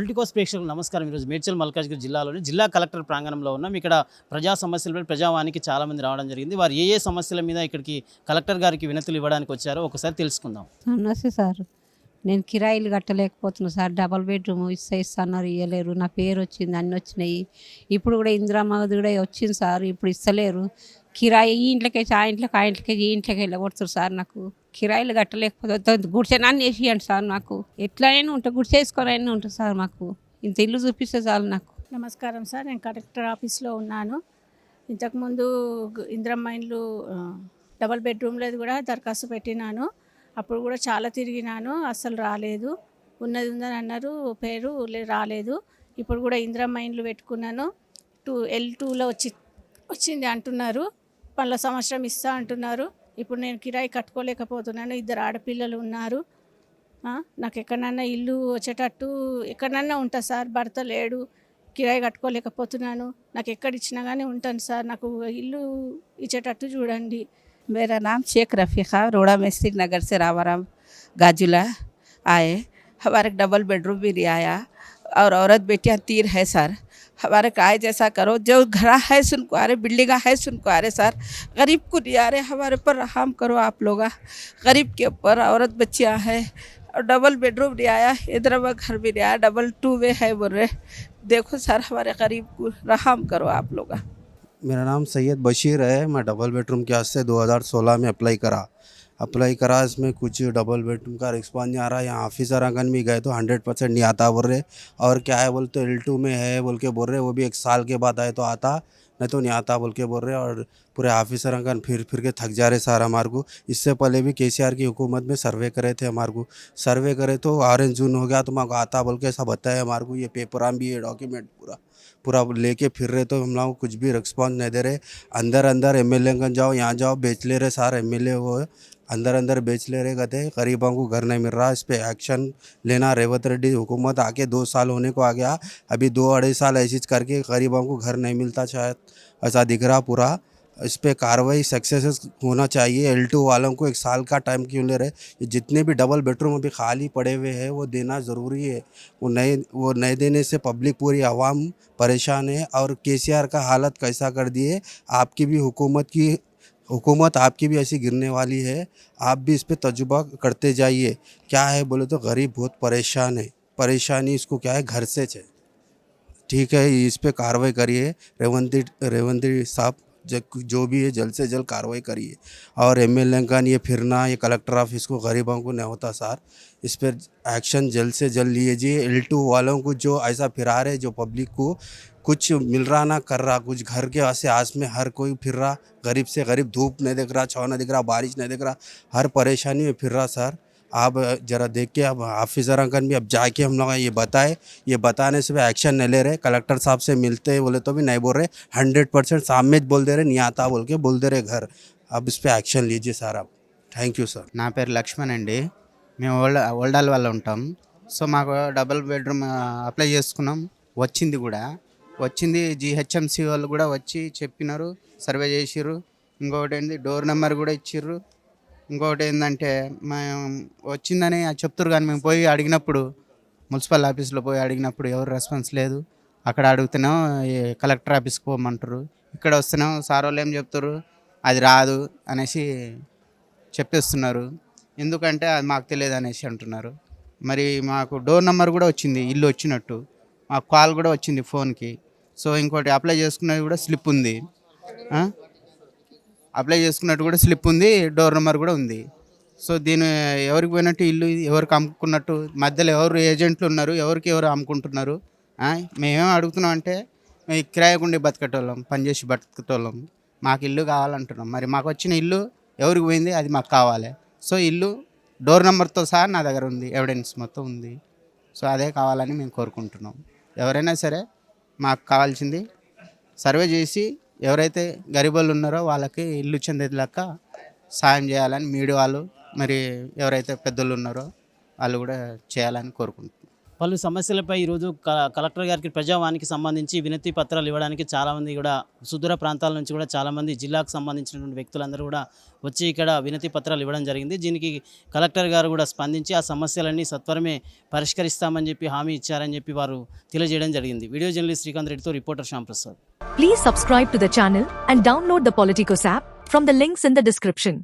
Politicos ప్రేక్షకులకు నమస్కారం. ఈరోజు మేడ్చల్ మల్కాజ్గిరి జిల్లాలోని జిల్లా కలెక్టర్ ప్రాంగణంలో ఉన్నాం. ఇక్కడ ప్రజా సమస్యలపై ప్రజావానికి చాలామంది రావడం జరిగింది. వారు ఏ సమస్యల మీద ఇక్కడికి కలెక్టర్ గారికి వినతులు ఇవ్వడానికి వచ్చారో ఒకసారి తెలుసుకుందాం. నమస్తే సార్, నేను కిరాయిలు కట్టలేకపోతున్నా సార్. డబల్ బెడ్రూమ్ ఇస్తున్నారు, ఇవ్వలేరు. నా పేరు వచ్చింది, అన్నీ వచ్చినాయి. ఇప్పుడు కూడా ఇందిరామ్మది కూడా వచ్చింది సార్, ఇప్పుడు ఇస్తలేరు. కిరాయి ఈ ఇంట్లోకి ఆ ఇంట్లోకి ఆ ఇంట్లోకి ఈ ఇంట్లోకి వెళ్ళగొడుతారు సార్. నాకు కిరాయిలు కట్టలేకపోతే గుడిసెనాన్ని వేసియండి సార్. నాకు ఎట్లయినా ఉంటుంది, గుడిసేసుకొని అయినా ఉంటుంది సార్. మాకు ఇంత ఇల్లు చూపిస్తే చాలు నాకు. నమస్కారం సార్, నేను కలెక్టర్ ఆఫీస్లో ఉన్నాను. ఇంతకుముందు ఇందిరమ్మ ఇండ్లు డబల్ బెడ్రూమ్లది కూడా దరఖాస్తు పెట్టినాను. అప్పుడు కూడా చాలా తిరిగినాను, అస్సలు రాలేదు. ఉన్నది ఉందని అన్నారు, పేరు రాలేదు. ఇప్పుడు కూడా ఇందిరమ్మ ఇండ్లు పెట్టుకున్నాను. L2లో వచ్చింది అంటున్నారు. పళ్ళ సంవత్సరం ఇస్తా అంటున్నారు. ఇప్పుడు నేను కిరాయి కట్టుకోలేకపోతున్నాను. 2 ఆడపిల్లలు ఉన్నారు. నాకు ఎక్కడన్నా ఇల్లు వచ్చేటట్టు ఎక్కడన్నా ఉంటా సార్. భర్త లేడు, కిరాయి కట్టుకోలేకపోతున్నాను. నాకు ఎక్కడ ఇచ్చినా కానీ ఉంటాను సార్. నాకు ఇల్లు ఇచ్చేటట్టు చూడండి. मेरा नाम शेख रफ़ीक़ा, रोड़ा मिस्त्री नगर से रावाराम गाजुला आए. हमारे डबल बेडरूम भी नहीं आया और औरत बेटियां 3 है सर. हमारे काय जैसा करो, जो घरा है सुनको आ रहे, बिल्डिंग है सुनको आ रहे सर. गरीब को नहीं आ रहे, हमारे ऊपर रहम करो आप लोग. गरीब के ऊपर औरत बच्चियां हैं और डबल बेडरूम नहीं आया. इधर में घर भी नहीं आया, डबल 2 में है बोल रहे. देखो सर, हमारे गरीब को रहम करो आप लोग. मेरा नाम सैयद बशीर है. मैं डबल बेडरूम के वास्ते 2016 में अप्लाई करा. इसमें कुछ डबल बेडरूम का रिस्पॉन्स नहीं आ रहा. यहाँ ऑफिसर आंगन भी गए तो 100% नहीं आता बोल रहे. और क्या है बोल तो L2 में है बोल के बोल रहे. वो भी 1 साल के बाद आए तो आता, नहीं तो नहीं आता बोल के बोल रहे. और पूरे ऑफिसर आंगन फिर के थक जा रहे सारा हमारे को. इससे पहले भी KCR की हुकूमत में सर्वे करे थे. हमारे को सर्वे करे तो ऑरेंज जून हो गया तो मैं आता बोल के ऐसा बताया हमारे को. ये पेपर भी ये डॉक्यूमेंट पूरा लेके फिर रहे तो हम लोग कुछ भी रिस्पॉन्स नहीं दे रहे. अंदर MLA गंज जाओ, यहाँ जाओ, बेच ले रहे सारे MLA. वो अंदर बेच ले रहे कहते. गरीबों को घर नहीं मिल रहा. इस पर एक्शन लेना. रेवंत रेड्डी हुकूमत आके 2 साल होने को आ गया. अभी 2-2.5 साल ऐसी करके गरीबों को घर नहीं मिलता शायद, ऐसा दिख रहा पूरा. इस पर कार्रवाई सक्सेस होना चाहिए. L2 वालों को 1 साल का टाइम क्यों ले रहे. ये जितने भी डबल बेडरूम अभी खाली पड़े हुए हैं वो देना ज़रूरी है. वो नए देने से पब्लिक पूरी आवाम परेशान है. और KCR का हालत कैसा कर दिए. आपकी भी हुकूमत आपकी भी ऐसी गिरने वाली है. आप भी इस पर तजुर्बा करते जाइए. क्या है बोले तो गरीब बहुत परेशान है. परेशानी इसको क्या है, घर से है. ठीक है, इस पर कार्रवाई करिए. रेवंत साहब जो भी है जल्द से जल्द कार्रवाई करिए. और MLA का ये फिरना, ये कलेक्टर ऑफिस को गरीबों को नहीं होता सर. इस पर एक्शन जल्द से जल्द लीजिए. L2 वालों को जो ऐसा फिरा रहे, जो पब्लिक को कुछ मिल रहा ना कर रहा. कुछ घर के वास्ते आस में हर कोई फिर रहा. गरीब से गरीब, धूप नहीं दिख रहा, छाँव नहीं दिख रहा, बारिश नहीं दिख रहा, हर परेशानी में फिर रहा सर. आप ज़रा देख के अब ऑफिसर अंकल भी अब जाके हम लोग ये बताने से भी एक्शन नहीं ले रहे. कलेक्टर साहब से मिलते बोले तो भी नहीं बोल रहे. 100% सामने बोल दे रहे, नहीं आता बोल के बोल दे रहे घर. अब इस पर एक्शन लीजिए सर आप. Thank you sir. నా పేరు లక్ష్మణ్ అండి. మేము ఓల్డాల్ వల్ల ఉంటాం. సో మాకు డబుల్ బెడ్రూమ్ అప్లై చేసుకున్నాం. వచ్చింది GHMC వాళ్ళు కూడా వచ్చి చెప్పినారు, సర్వే చేసిర్రు. ఇంకొకటి ఏంటి, డోర్ నెంబర్ కూడా ఇచ్చిర్రు. ఇంకొకటి ఏంటంటే మేము వచ్చిందని చెప్తారు కానీ మేము పోయి అడిగినప్పుడు, మున్సిపల్ ఆఫీస్లో పోయి అడిగినప్పుడు ఎవరు రెస్పాన్స్ లేదు. అక్కడ అడుగుతున్నాం కలెక్టర్ ఆఫీస్కి పోమంటారు. ఇక్కడ వస్తున్నాం, సార్ వాళ్ళు ఏం చెప్తారు, అది రాదు అనేసి చెప్పేస్తున్నారు. ఎందుకంటే అది మాకు తెలియదు అనేసి అంటున్నారు. మరి మాకు డోర్ నెంబర్ కూడా వచ్చింది, ఇల్లు వచ్చినట్టు మాకు కాల్ కూడా వచ్చింది ఫోన్కి. సో ఇంకోటి అప్లై చేసుకున్నది కూడా స్లిప్ ఉంది. అప్లై చేసుకున్నట్టు కూడా స్లిప్ ఉంది, డోర్ నెంబర్ కూడా ఉంది. సో దీని ఎవరికి పోయినట్టు, ఇల్లు ఎవరికి అమ్ముకున్నట్టు, మధ్యలో ఎవరు ఏజెంట్లు ఉన్నారు, ఎవరు అమ్ముకుంటున్నారు. మేమేం అడుగుతున్నాం అంటే, మేము కిరాయకుండి బతికేటోళ్ళం, పనిచేసి బతికేటోళ్ళం, మాకు ఇల్లు కావాలంటున్నాం. మరి మాకు వచ్చిన ఇల్లు ఎవరికి పోయింది, అది మాకు కావాలి. సో ఇల్లు డోర్ నెంబర్తో సహా నా దగ్గర ఉంది, ఎవిడెన్స్ మొత్తం ఉంది. సో అదే కావాలని మేము కోరుకుంటున్నాం. ఎవరైనా సరే మాకు కావాల్సింది సర్వే చేసి ఎవరైతే గరీబులు ఉన్నారో వాళ్ళకి ఇల్లు చెందేలాగా సాయం చేయాలని మీడియా వాళ్ళు, మరి ఎవరైతే పెద్దలు ఉన్నారో వాళ్ళు కూడా చేయాలని కోరుకుంటున్నాం. పలు సమస్యలపై ఈరోజు కలెక్టర్ గారికి ప్రజావానికి సంబంధించి వినతి పత్రాలు ఇవ్వడానికి చాలామంది కూడా సుదూర ప్రాంతాల నుంచి కూడా చాలామంది జిల్లాకు సంబంధించినటువంటి వ్యక్తులందరూ కూడా వచ్చి ఇక్కడ వినతి పత్రాలు ఇవ్వడం జరిగింది. దీనికి కలెక్టర్ గారు కూడా స్పందించి ఆ సమస్యలన్నీ సత్వరమే పరిష్కరిస్తామని చెప్పి హామీ ఇచ్చారని చెప్పి వారు తెలియజేయడం జరిగింది. వీడియో జర్నలిస్ట్ శ్రీకాంత్ రెడ్డితో reporter Shyamprasad. Please subscribe to the channel and download the Politicos app from the links in the description.